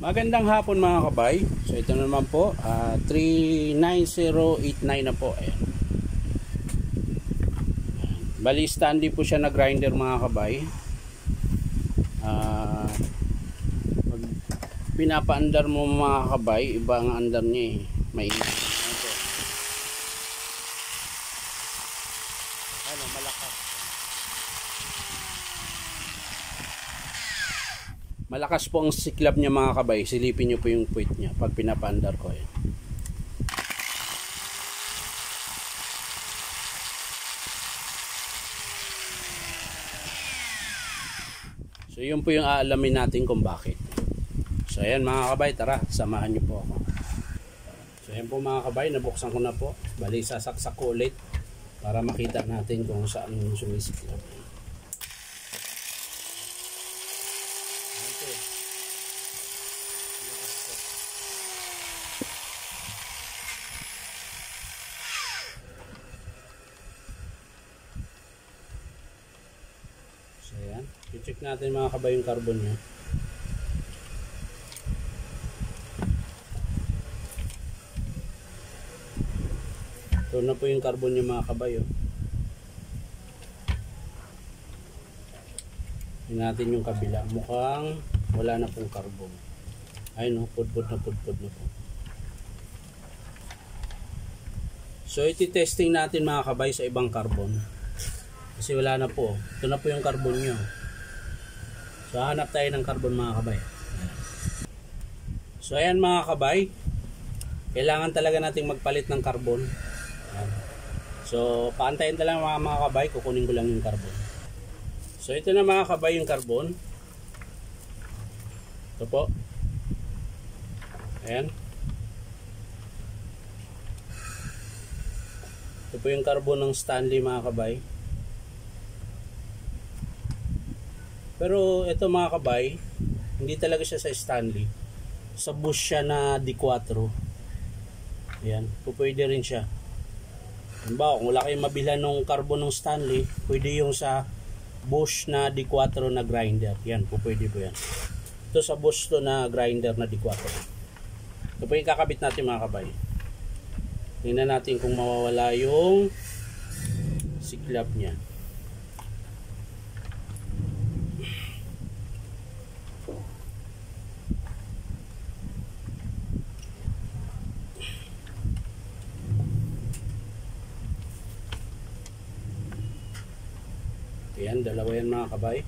Magandang hapon mga kabay. So ito naman po 39089 na po. Ayan. Bali Stanley po siya na grinder mga kabay. Pag pinapaandar mo mga kabay, iba ang andar niya eh. May ano, malakas. Malakas po ang siklab niya mga kabay. Silipin niyo po yung puwit niya pag pinapaandar ko. Ayan. So yun po yung aalamin natin kung bakit. So ayan mga kabay, tara samahan niyo po ako. So ayan po mga kabay, nabuksan ko na po. Bali sasaksak ko ulit para makita natin kung saan yung sumisiklab. So ayan, i-check natin mga kabay yung carbon niya. Ito na po yung carbon niya mga kabay. Tingnan natin yung kabila. Mukhang wala na pong carbon. Ayun, pudpud na po. So iti-testing natin mga kabay sa ibang carbon. Kasi wala na po. Ito na po yung carbon nyo. So hanap tayo ng carbon mga kabay. So ayan mga kabay. Kailangan talaga nating magpalit ng carbon. So paantayin talaga mga kabay. Kukunin ko lang yung carbon. So ito na mga kabay yung carbon. Ito po. Ayan. Ito po yung carbon ng Stanley mga kabay. Pero ito mga kabay, hindi talaga siya sa Stanley. Sa Bosch siya na D4. Ayan, pwede rin siya. Halimbawa, kung wala kayong mabilhan ng carbon ng Stanley, pwede yung sa Bosch na D4 na grinder. Yan, pwede po yan. Ito sa Bosch to na grinder na D4. Ito po yung kakabit natin mga kabay. Tingnan natin kung mawawala yung siklab niya. Ayan, dalawa yan mga kabay.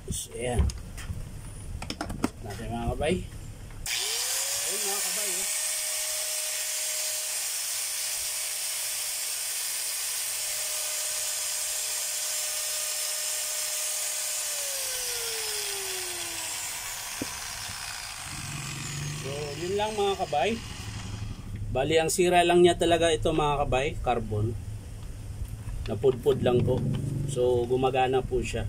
So, ayan. Natin mga kabay. Ayan mga kabay. So, yun lang mga kabay. Bali, ang sira lang niya talaga ito mga kabay, carbon. Napudpud lang po. So, gumagana po siya.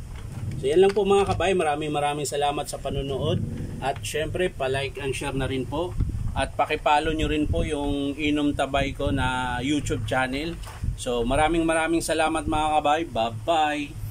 So, yan lang po mga kabay. Maraming salamat sa panonood. At syempre, palike and share na rin po. At pakipollow nyo rin po yung Inom Tabay ko na YouTube channel. So, maraming salamat mga kabay. Bye-bye!